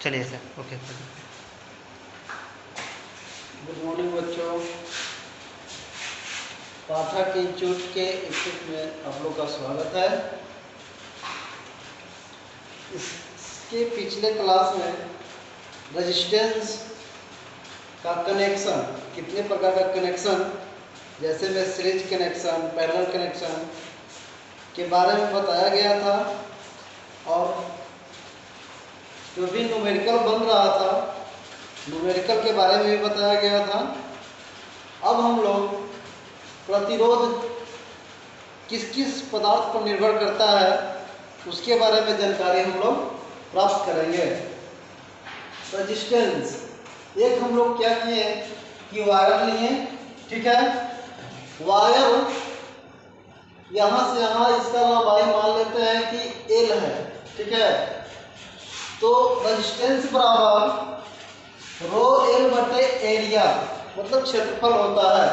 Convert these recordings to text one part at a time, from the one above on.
चलिए sir, okay. Good morning बच्चों। पाठक institute के इंस्टीट्यूट में आप लोग का स्वागत है। इसके पिछले क्लास में रेजिस्टेंस का कनेक्शन, कितने प्रकार का कनेक्शन, जैसे में सीरीज कनेक्शन, पैरेलल कनेक्शन के बारे में बताया गया था और जो भी न्यूमेरिकल बन रहा था न्यूमेरिकल के बारे में भी बताया गया था। अब हम लोग प्रतिरोध किस किस पदार्थ पर निर्भर करता है उसके बारे में जानकारी हम लोग प्राप्त करेंगे। रेजिस्टेंस, एक हम लोग क्या किए कि वायर लिए, ठीक है। वायर यहाँ से यहाँ इसका लंबाई मान लेते हैं कि L है, ठीक है। तो रेजिस्टेंस बराबर रो L बटे एरिया, मतलब क्षेत्रफल होता है,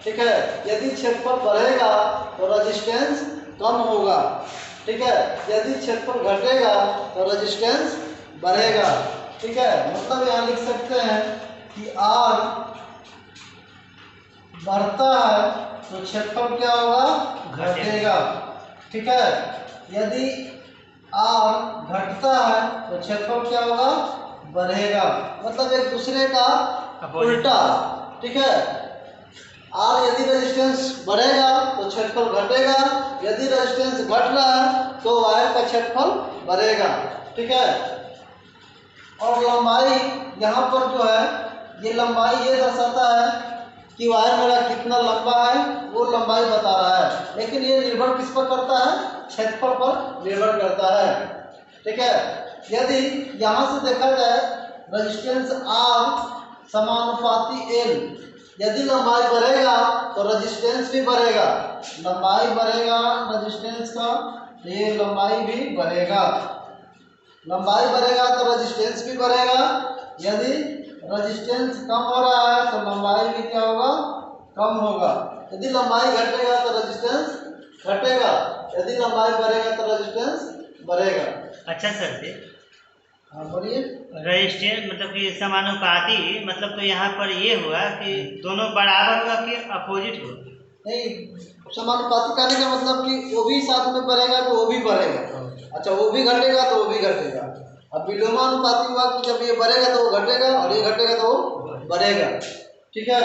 ठीक है। यदि क्षेत्रफल बढ़ेगा तो रेजिस्टेंस कम होगा, ठीक है। यदि क्षेत्रफल घटेगा तो रेजिस्टेंस बढ़ेगा, ठीक है। मतलब यहाँ लिख सकते हैं कि R बढ़ता है तो क्षेत्रफल क्या होगा, घटेगा, ठीक है। यदि R घटता है तो क्षेत्रफल क्या होगा, बढ़ेगा। मतलब एक दूसरे का उल्टा, ठीक है। R यदि रेजिस्टेंस बढ़ेगा तो क्षेत्रफल घटेगा, यदि रेजिस्टेंस घट रहा है तो वायर का क्षेत्रफल बढ़ेगा, ठीक है। और लंबाई यहाँ पर जो है, ये लंबाई ये दर्शाता है कि वायर मेरा कितना लंबा है, वो लंबाई बता रहा है। लेकिन ये निर्भर किस पर करता है, क्षेत्रफल पर निर्भर करता है, ठीक है। यदि यहाँ से देखा जाए रेजिस्टेंस R समानुपाती L, यदि लंबाई बढ़ेगा तो रेजिस्टेंस भी बढ़ेगा, लंबाई बढ़ेगा रेजिस्टेंस का तो ये लंबाई भी बढ़ेगा, लंबाई बढ़ेगा तो रेजिस्टेंस भी बढ़ेगा। यदि रेजिस्टेंस कम हो रहा है तो लंबाई भी क्या होगा, कम होगा। यदि लंबाई घटेगा तो रेजिस्टेंस घटेगा, यदि लंबाई बढ़ेगा तो रेजिस्टेंस बढ़ेगा। अच्छा सर जी, हाँ बोलिए। रजिस्टेंस मतलब कि समानुपाती, मतलब तो यहाँ पर ये हुआ कि दोनों बराबर होगा कि अपोजिट होगा? नहीं, समानुपाती कहने का मतलब कि वो भी साथ में बढ़ेगा तो वो भी बढ़ेगा, अच्छा वो भी घटेगा तो वो भी घटेगा। अब विलोमानुपाती हुआ कि जब ये बढ़ेगा तो वो घटेगा और ये घटेगा तो वो बढ़ेगा, ठीक है।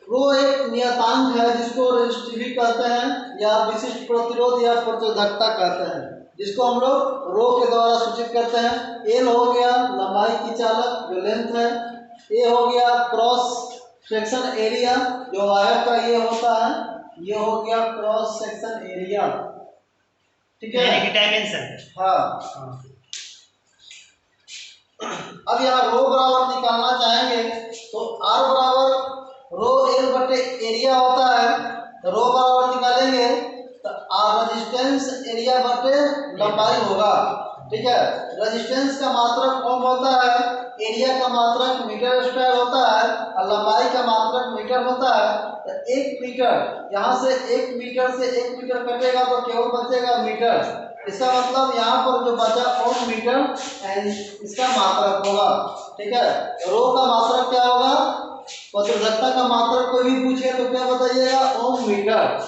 रो एक नियतांक है जिसको रेजिस्टिविटी कहते हैं या विशिष्ट प्रतिरोध या प्रतिरोधकता कहते हैं, जिसको हम लोग रो के द्वारा सूचित करते हैं। एल हो गया लंबाई की चालक जो लेंथ है, ए हो गया क्रॉस सेक्शन एरिया जो वायर का ये होता है, ये हो गया क्रॉस सेक्शन एरिया, ठीक है, यानी कि डायमेंशन। हाँ। अब यहाँ रो बराबर निकालना चाहेंगे तो R बराबर रो L बटे एरिया होता है, तो रो बराबर निकालेंगे तो R रेजिस्टेंस एरिया बटे लंबाई होगा, ठीक है। रेजिस्टेंस का मात्रक ओम होता है, एरिया का मात्रक मीटर स्क्वायर होता है और लंबाई का मात्रक मीटर होता है। तो 1 मीटर, यहाँ से 1 मीटर से 1 मीटर कटेगा तो केवल बचेगा मीटर, इसका मतलब यहाँ पर जो बचा ओम मीटर एंड इसका मात्रक होगा, ठीक है। रो का मात्रक क्या होगा, प्रतिरोधकता का मात्रक कोई भी पूछे तो क्या बताइएगा, ओम मीटर,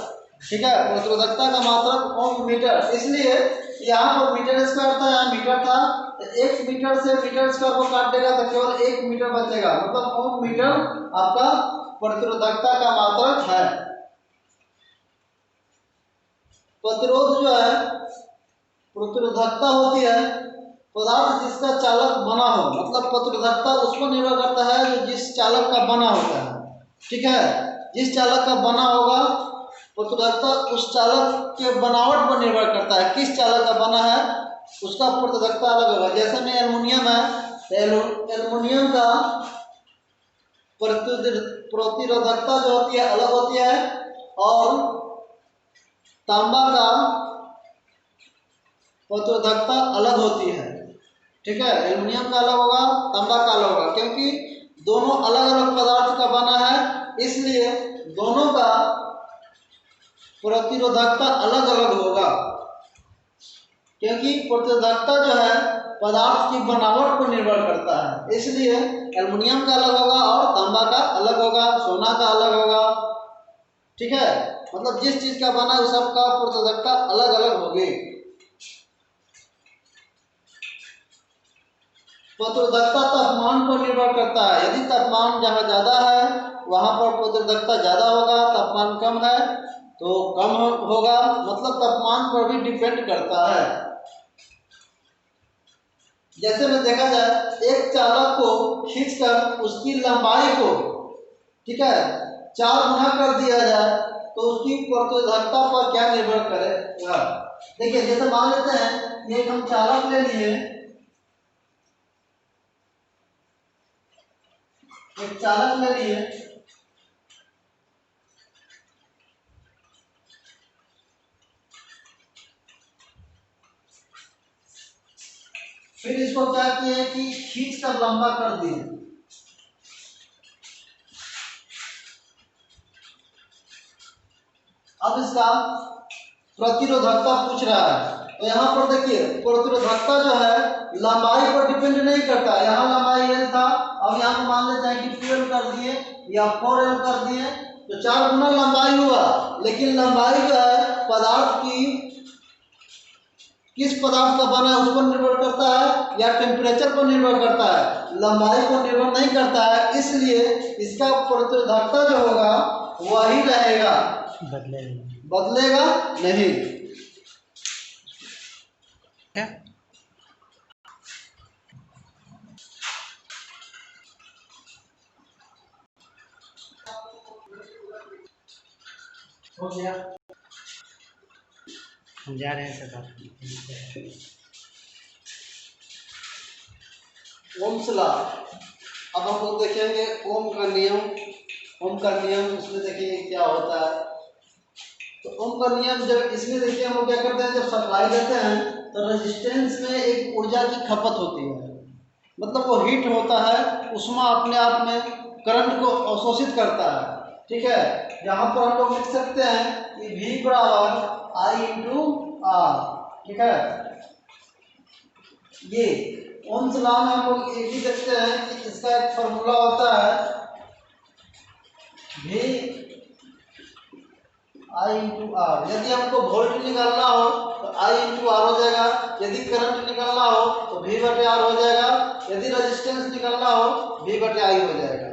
ठीक है। प्रतिरोधकता का मात्रक ओम मीटर, इसलिए यहाँ पर मीटर स्क्वायर था, यहाँ मीटर था, तो 1 मीटर से मीटर स्क्वायर को काट देगा तो केवल 1 मीटर बचेगा, मतलब ओम मीटर आपका प्रतिरोधकता का मात्रक है। प्रतिरोध जो है, प्रतिरोधकता होती है पदार्थ जिसका चालक बना हो, मतलब प्रतिरोधकता उस पर निर्भर करता है जो जिस चालक का बना होता है, ठीक है। जिस चालक का बना होगा प्रतिरोधकता उस चालक के बनावट पर निर्भर करता है, किस चालक का बना है उसका प्रतिरोधकता अलग होगा। जैसे में एल्युमिनियम है तो एल्युमिनियम का प्रतिरोधकता जो होती है अलग होती है और तांबा का प्रतिरोधकता अलग होती है, ठीक है। एल्युमिनियम का अलग होगा, तांबा का अलग होगा, क्योंकि दोनों अलग अलग पदार्थ का बना है, इसलिए दोनों का प्रतिरोधकता अलग अलग होगा, क्योंकि प्रतिरोधकता जो है पदार्थ की बनावट पर निर्भर करता है, इसलिए एल्युमिनियम का अलग होगा और तांबा का अलग होगा, सोना का अलग होगा। ठीक है, मतलब जिस चीज का बना है सबका प्रतिरोधकता अलग अलग होगी। प्रतिरोधकता तापमान पर निर्भर करता है। यदि तापमान जहाँ ज्यादा है वहां पर प्रतिरोधकता ज्यादा होगा, तापमान कम है तो कम होगा, मतलब तापमान पर भी डिपेंड करता है। जैसे में देखा जाए एक चालक को खींचकर उसकी लंबाई को, ठीक है, 4 गुना कर दिया जाए तो उसकी प्रतिरोधकता पर क्या निर्भर करेगा। देखिए जैसे मान लेते हैं ये हम चालक ले लिए, एक चालक ले लिए, फिर इसको क्या किए कि खींच कर लंबा कर दिए। अब इसका प्रतिरोधकता पूछ रहा है, तो यहाँ पर देखिए प्रतिरोधकता जो है लंबाई पर डिपेंड नहीं करता। यहाँ लंबाई L था, अब यहाँ पर मान लेते हैं कि 2L कर दिए या 4L कर दिए तो 4 गुना लंबाई हुआ, लेकिन लंबाई जो है पदार्थ की किस पदार्थ का बना है उस पर निर्भर करता है या टेम्परेचर पर निर्भर करता है, लंबाई पर निर्भर नहीं करता है। इसलिए इसका प्रतिरोधकता जो होगा वही रहेगा, बदलेगा नहीं। हो गया, हम जा रहे हैं सर। Ohm's law. अब हम लोग देखेंगे ओम का नियम। ओम का नियम इसमें देखेंगे क्या होता है। तो ओम का नियम जब इसमें देखिए हम लोग क्या करते हैं, जब सप्लाई देते हैं तो रेजिस्टेंस में एक ऊर्जा की खपत होती है, मतलब वो हीट होता है, उसमें अपने आप में करंट को अवशोषित करता है। ठीक है, यहाँ पर हम लोग लिख सकते हैं कि V बराबर I इंटू आर। ठीक है, ये ओम्स लॉ में हम लोग एक ही देखते हैं कि इसका एक फॉर्मूला होता है V I इंटू आर। यदि हमको वोल्ट निकालना हो तो I इंटू आर हो जाएगा, यदि करंट निकालना हो तो V बटे आर हो जाएगा, यदि रेजिस्टेंस निकालना हो V बटे आई हो जाएगा।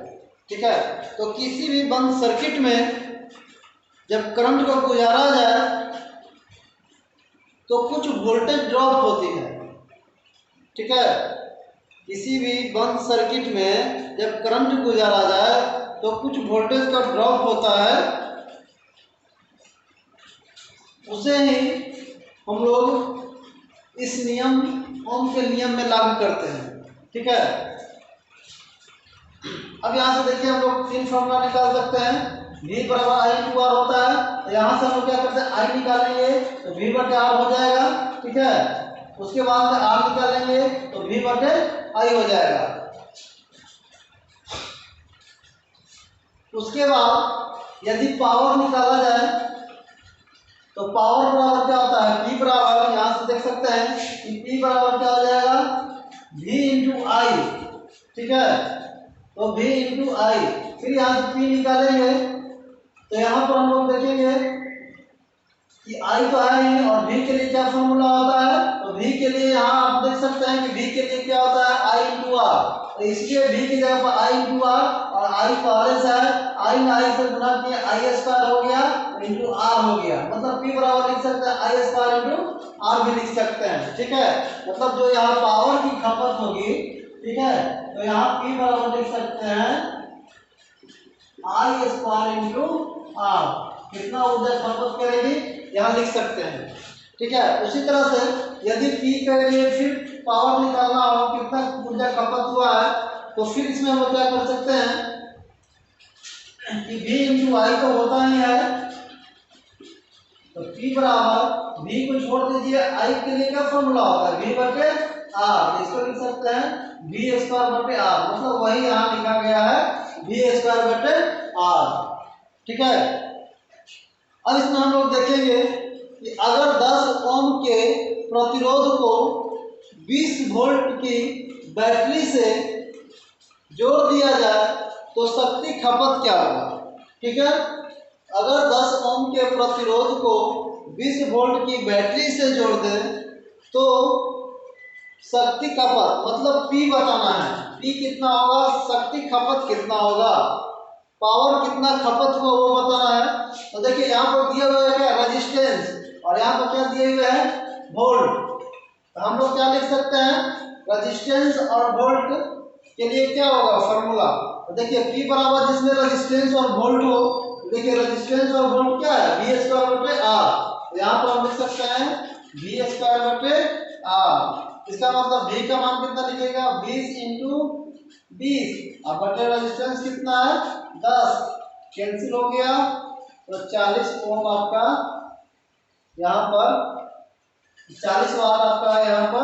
ठीक है, तो किसी भी बंद सर्किट में जब करंट को गुजारा जाए तो कुछ वोल्टेज ड्रॉप होती है। ठीक है, किसी भी बंद सर्किट में जब करंट गुजारा जाए तो कुछ वोल्टेज का ड्रॉप होता है, उसे ही हम लोग इस नियम ओम के नियम में लागू करते हैं। ठीक है, अब यहाँ से देखिए हम लोग 3 फॉर्मूला निकाल सकते हैं। V बराबर I इंटू आर होता है, तो यहाँ से हम लोग क्या करते हैं I निकालेंगे तो V बटे आर हो जाएगा। ठीक है, उसके बाद में R निकालेंगे तो V बटे I हो जाएगा। उसके बाद यदि पावर निकाला जाए तो पावर बराबर क्या होता है, P बराबर, यहाँ से देख सकते हैं कि P बराबर क्या हो जाएगा V इंटू आई। ठीक है, तो V इंटू आई, फिर यहाँ से P निकालेंगे तो यहाँ पर हम लोग देखेंगे कि I तो है ही, और V के लिए क्या फॉर्मूला होता है, तो V के लिए यहाँ आप देख सकते हैं कि V के लिए क्या होता है I इंटू आर, तो इसलिए V की जगह पर I इंटू आर, और I पहले से है, I में I से गुणा किया I स्क्वायर हो गया इंटू आर हो गया, मतलब P बराबर लिख सकते हैं I स्क्वायर इंटू आर भी लिख सकते हैं। ठीक है, मतलब जो यहाँ पावर की खपत होगी, ठीक है, तो यहाँ P बराबर लिख सकते हैं I स्क्वायर इंटू आर, कितना ऊर्जा खपत करेगी यहाँ लिख सकते हैं। ठीक है, उसी तरह से यदि P के लिए फिर पावर निकालना हो कितना ऊर्जा खपत हुआ है, तो फिर इसमें हम क्या कर सकते हैं कि V इंटू आई तो होता ही है, तो P बराबर V को छोड़ दीजिए, I के लिए क्या फॉर्मूला होता है V बटे आर, इसको लिख सकते हैं V स्क्वायर बटे आर, मतलब वही यहाँ लिखा गया है V स्क्वायर बटे आर। ठीक है, अब इसमें हम लोग देखेंगे कि अगर 10 ओम के प्रतिरोध को 20 वोल्ट की बैटरी से जोड़ दिया जाए तो शक्ति खपत क्या होगा। ठीक है, अगर 10 ओम के प्रतिरोध को 20 वोल्ट की बैटरी से जोड़ दें तो शक्ति खपत मतलब P बताना है। P कितना होगा, शक्ति खपत कितना होगा, पावर कितना खपत हुआ वो बताना है। तो देखिए यहाँ पर दिया हुआ है क्या, रेजिस्टेंस, और यहाँ पर क्या दिए हुए है, वोल्ट। तो हम लोग क्या लिख सकते हैं, रेजिस्टेंस और वोल्ट के लिए क्या होगा फॉर्मूला। तो देखिए P बराबर जिसमें रेजिस्टेंस और वोल्ट हो, देखिए रेजिस्टेंस और वोल्ट क्या है, V स्क्वायर बटे R। तो यहाँ पर हम लिख सकते हैं V स्क्वायर बटे R। इसका मतलब V का मान कितना लिखेगा, 20 इंटू 20, और बटे रेजिस्टेंस कितना है 10, कैंसिल हो गया तो 40 ओम आपका यहाँ पर 40 वाट आपका यहाँ पर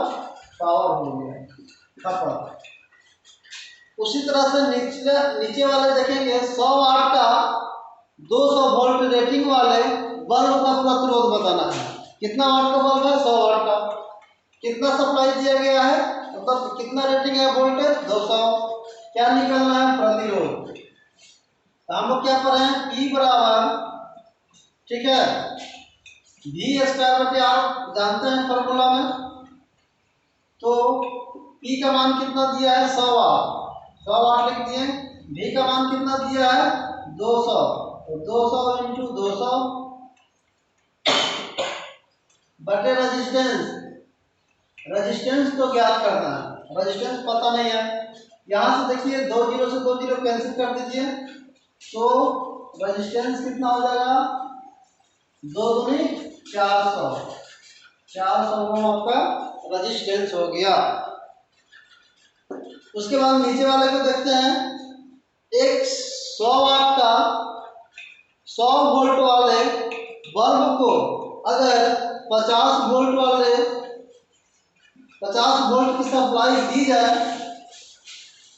पावर हो गया खपत। उसी तरह से नीचे वाले देखेंगे 100 वाट का 200 वोल्ट रेटिंग वाले बल्ब का प्रतिरोध बताना है। कितना वाट का बल्ब है, 100 वाट का, कितना सप्लाई दिया गया है, मतलब कितना रेटिंग है वोल्टेज 200, क्या निकलना है प्रतिरोध। तो हम लोग क्या पढ़े हैं, P बराबर, ठीक है, V स्क्वायर बटे R जानते हैं फॉर्मूला में। तो P का मान कितना दिया है 100 वाट, 100 वाट लिख दिए। V का मान कितना दिया है 200, तो 200 इंटू 200 बटे रेजिस्टेंस, रेजिस्टेंस तो ज्ञात करना है, रेजिस्टेंस पता नहीं है। यहाँ से देखिए 2 जीरो से 2 जीरो कैंसिल कर दीजिए तो रेजिस्टेंस कितना हो जाएगा, 2 दूनी 400, 400 ओम आपका रेजिस्टेंस हो गया। उसके बाद नीचे वाले को देखते हैं, एक 100 वाट का 100 वोल्ट वाले बल्ब को अगर 50 वोल्ट वाले 50 वोल्ट की सप्लाई दी जाए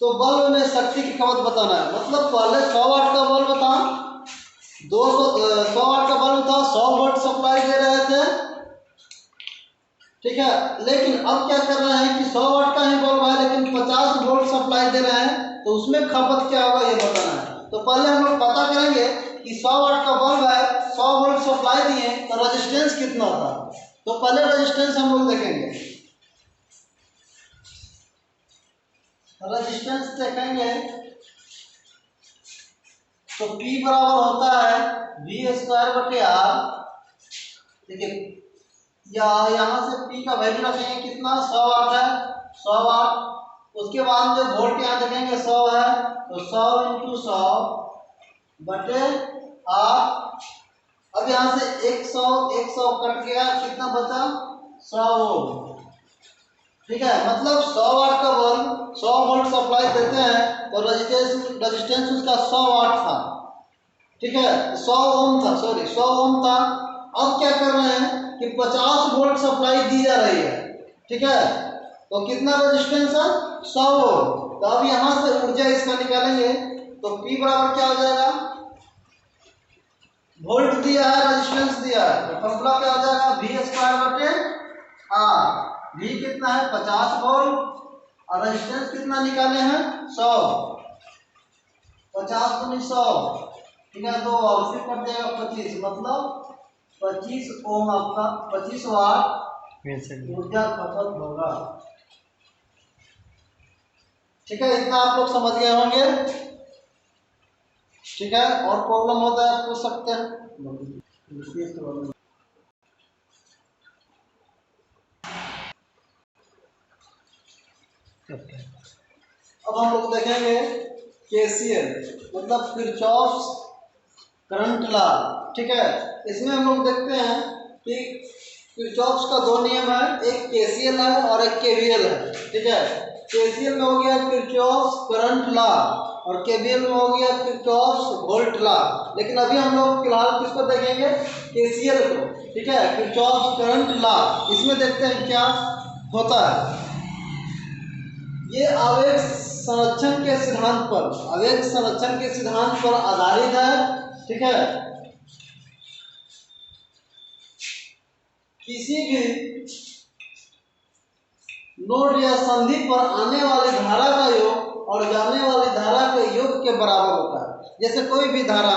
तो बल्ब में शक्ति की खपत बताना है। मतलब पहले 100 वाट का बल्ब था, 100 वाट का बल्ब था, 100 वोल्ट सप्लाई दे रहे थे, ठीक है, लेकिन अब क्या कर रहे हैं कि 100 वाट का ही बल्ब है लेकिन 50 वोल्ट सप्लाई दे रहे हैं, तो उसमें खपत क्या होगा ये बताना है। तो पहले हम लोग पता करेंगे कि 100 वाट का बल्ब है, 100 वोल्ट सप्लाई दिए तो रेजिस्टेंस कितना था। तो पहले रेजिस्टेंस हम लोग देखेंगे, रेजिस्टेंस देखेंगे तो P बराबर होता है V स्क्वायर बटे R। देखिए यहाँ से P का वैल्यू रखेंगे कितना, 100 वाट है, 100 वाट। उसके बाद जो वोल्ट यहाँ देखेंगे 100 है तो 100 इंटू 100 बटे R। अब यहाँ से 100 कट गया, कितना बचा 100 ओम, ठीक है। मतलब 100 वाट का बल्ब 100 वोल्ट सप्लाई देते हैं तो रेजिस्टेंस उसका 100 वाट था, ठीक है, 100 ओम था, सॉरी 100 ओम था। अब क्या कर रहे हैं कि 50 वोल्ट सप्लाई दी जा रही है, ठीक है, तो कितना रेजिस्टेंस है 100 ओम। तो अब यहाँ से ऊर्जा इसका निकालेंगे तो P बराबर क्या हो जाएगा, वोल्ट दिया है, रेजिस्टेंस दिया है, तो फॉर्मूला क्या हो जाएगा, V स्क्वायर बटे R। V कितना है 50 वोल्ट और रेजिस्टेंस कितना निकाले हैं 100, 50 दूनी 100, ठीक है, तो और फिर कट जाएगा 25, मतलब 25 ओम आपका 25 वाट ऊर्जा खपत होगा, ठीक है। इतना आप लोग समझ गए होंगे, ठीक है। और प्रॉब्लम होता है पूछ सकते हैं। अब हम लोग देखेंगे KCL मतलब किरचॉफ्स करंट लॉ, ठीक है। इसमें हम लोग देखते हैं कि किरचॉफ्स का 2 नियम है, एक KCL है और एक KVL है, ठीक है। KCL में हो गया किरचॉफ्स करंट लॉ और KVL में हो गया किरचॉफ्स वोल्ट लॉ। लेकिन अभी हम लोग फिलहाल किसको देखेंगे, KCL को, ठीक है, किरचॉफ्स करंट लॉ। इसमें देखते हैं क्या होता है। ये आवेग संरक्षण के सिद्धांत पर, आवेग संरक्षण के सिद्धांत पर आधारित है, ठीक है। किसी भी नोड या संधि पर आने वाली धारा का योग और जाने वाली धारा के योग के बराबर होता है। जैसे कोई भी धारा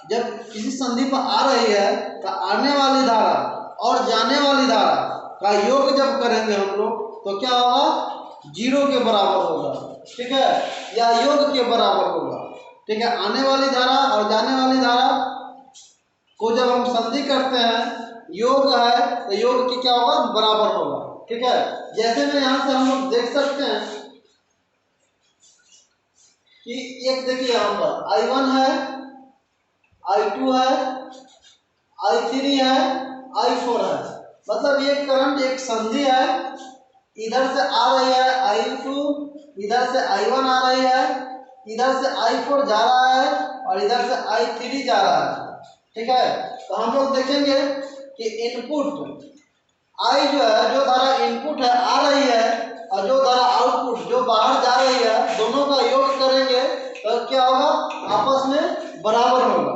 जब किसी संधि पर आ रही है तो आने वाली धारा और जाने वाली धारा का योग जब करेंगे हम लोग तो क्या होगा, 0 के बराबर होगा, ठीक है, या योग के बराबर होगा, ठीक है। आने वाली धारा और जाने वाली धारा को जब हम संधि करते हैं, योग है तो योग की क्या होगा, बराबर होगा, ठीक है। जैसे में यहाँ से हम लोग देख सकते हैं कि एक देखिए यहाँ पर I1 है, I2 है, I3 है, I4 है, मतलब ये करंट एक संधि है, इधर से आ रही है I2, इधर से I1 आ रही है, इधर से I4 जा रहा है और इधर से I3 जा रहा है, ठीक है। तो हम लोग देखेंगे कि इनपुट I जो है, जो धारा इनपुट है आ रही है और जो धारा आउटपुट जो बाहर जा रही है, दोनों का योग करेंगे तो क्या होगा, आपस में बराबर होगा,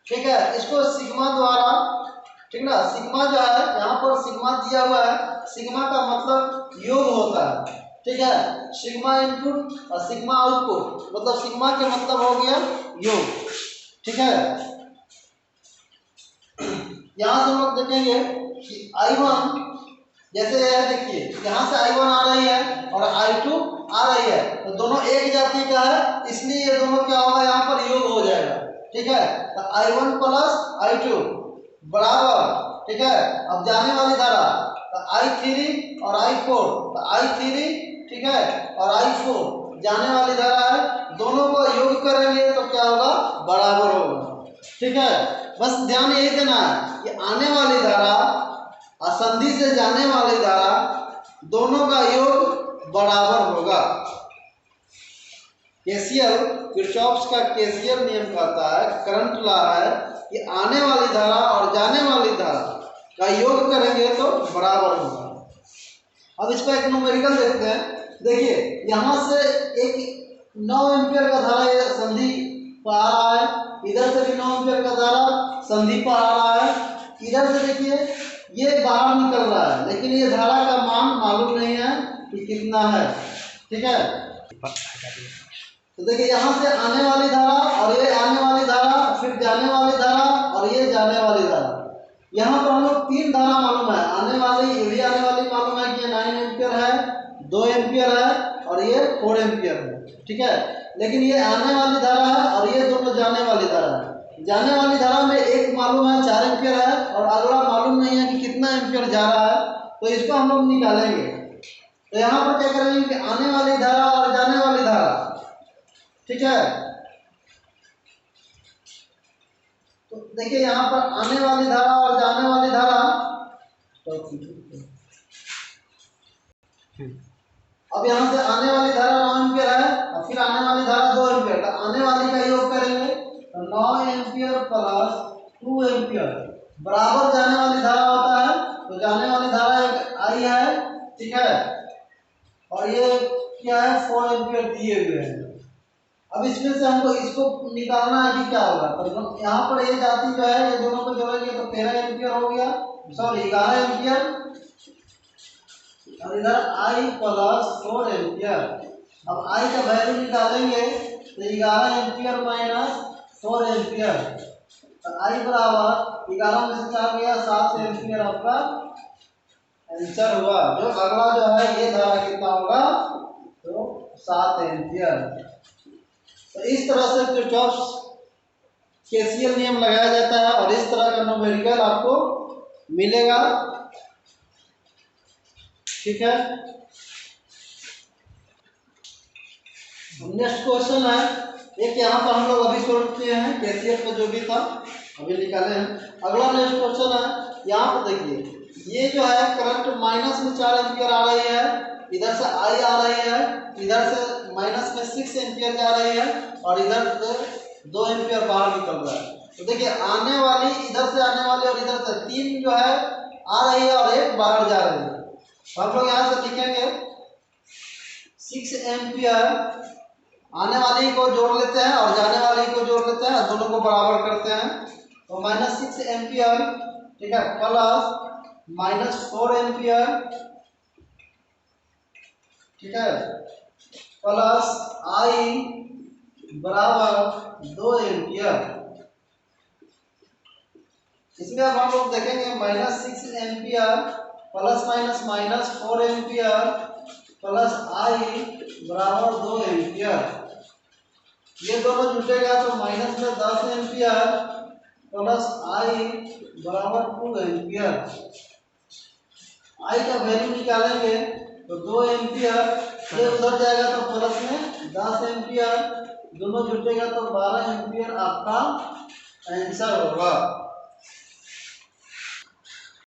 ठीक है। इसको सिग्मा द्वारा, ठीक ना, सिग्मा जो है यहाँ पर सिग्मा दिया हुआ है, सिग्मा का मतलब योग होता है, ठीक है। सिग्मा इनपुट और सिग्मा आउटपुट, मतलब सिग्मा के मतलब हो गया योग, ठीक है। यहाँ से हम लोग देखेंगे कि I1 जैसे है, देखिए यहाँ से I1 आ रही है और I2 आ रही है, तो दोनों एक जाति का है, इसलिए ये दोनों क्या होगा, यहाँ पर योग हो जाएगा, ठीक है। तो I1 प्लस I2 बराबर, ठीक है। अब जाने वाली धारा तो I3 और I4, तो I3, ठीक है, और I4 जाने वाली धारा है, दोनों को योग करेंगे तो क्या होगा, बराबर होगा, ठीक है। बस ध्यान यही देना है कि आने वाली धारा और संधि से जाने वाली धारा दोनों का योग बराबर होगा। केसीएल, किरचॉफ्स का केसीएल नियम कहता है, करंट लॉ है कि आने वाली धारा और जाने वाली धारा का योग करेंगे तो बराबर होगा। अब इसका एक न्यूमेरिकल देखते हैं। देखिए यहाँ से एक 9 एम्पियर का धारा ये संधि पर आ रहा है, इधर से भी 9 एम्पियर का धारा संधि पर आ रहा है, इधर से देखिए ये बाहर निकल रहा है, लेकिन ये धारा का मान मालूम नहीं है कि कितना है, ठीक है। तो देखिए यहाँ से आने वाली धारा और ये आने वाली धारा, फिर जाने वाली धारा और ये जाने वाली धारा, यहाँ पर हम लोग 3 धारा मालूम है, आने वाली, ये भी आने वाली मालूम है कि 9 एम्पियर है, 2 एम्पियर है और ये 4 एम्पियर है, ठीक है। लेकिन ये आने वाली धारा है और ये दोनों जाने वाली धारा है। जाने वाली धारा में एक मालूम है 4 एम्पियर है और अगला मालूम नहीं है कि कितना एम्पियर जा रहा है, तो इसको हम लोग निकालेंगे। तो यहाँ पर क्या करेंगे कि आने वाली धारा और जाने वाली धारा, ठीक है। तो देखिए यहाँ पर आने वाली धारा और जाने वाली धारा, अब यहाँ से आने वाली धारा 9 एम्पियर है और फिर आने वाली धारा 2 एम्पियर, तो आने वाली का योग करेंगे तो 9 एम्पियर प्लस 2 एम्पियर बराबर जाने वाली धारा होता है। तो जाने वाली धारा एक आई है, ठीक है, और ये क्या है, 4 एम्पियर दिए हुए हैं। अब इसमें से हमको इसको निकालना है कि क्या होगा, तो यहाँ पर ये जाति जो है, ये दोनों को जोड़ेंगे तो 13 एम्पियर हो गया, सॉरी 11 एम्पियर, और इधर I प्लस 4 एम्पियर। अब I का वैल्यू निकालेंगे तो 11 एम्पियर माइनस 4 एम्पियर, तो I बराबर 11 में से 4 गया 7 एम्पियर आपका आंसर हुआ। जो अगला जो है ये धारा कितना होगा, तो 7 एम्पियर। तो इस तरह से किरचॉफ्स केसीएल नियम लगाया जाता है और इस तरह का न्यूमेरिकल आपको मिलेगा, ठीक है। नेक्स्ट क्वेश्चन है एक, यहाँ पर हम लोग अभी सोल्व किए हैं, केसीएल का जो भी था अभी निकाले हैं। अगला नेक्स्ट क्वेश्चन है, यहाँ पर देखिए ये जो है करंट माइनस में 4 एम्पियर आ रही है, इधर से I आ रही है, इधर से माइनस में 6 एम्पियर जा रही है और इधर से 2 एम्पियर बाहर निकल रहा है। तो देखिए आने वाली, इधर से आने वाली और इधर से 3 जो है आ रही है और 1 बाहर जा रही है। तो हम लोग यहाँ से लिखेंगे 6 एम्पियर, आने वाली को जोड़ लेते हैं और जाने वाली को जोड़ लेते हैं, दोनों को बराबर करते हैं, तो माइनस 6 एम्पियर, ठीक है, प्लस माइनस 4 एम्पियर ठीक है, प्लस आई बराबर 2 एम्पियर। इसमें अब हम लोग देखेंगे -6 ampere plus minus -4 ampere plus I बराबर 2 एम्पियर। ये दोनों जुटेगा तो माइनस में 10 एम्पियर प्लस आई बराबर 2 एम्पियर। आई का वैल्यू निकालेंगे तो 2 एम्पियर, ये उधर जाएगा तो प्लस में 10 एम्पियर, दोनों जुटेगा तो 12 एम्पियर आपका आंसर होगा।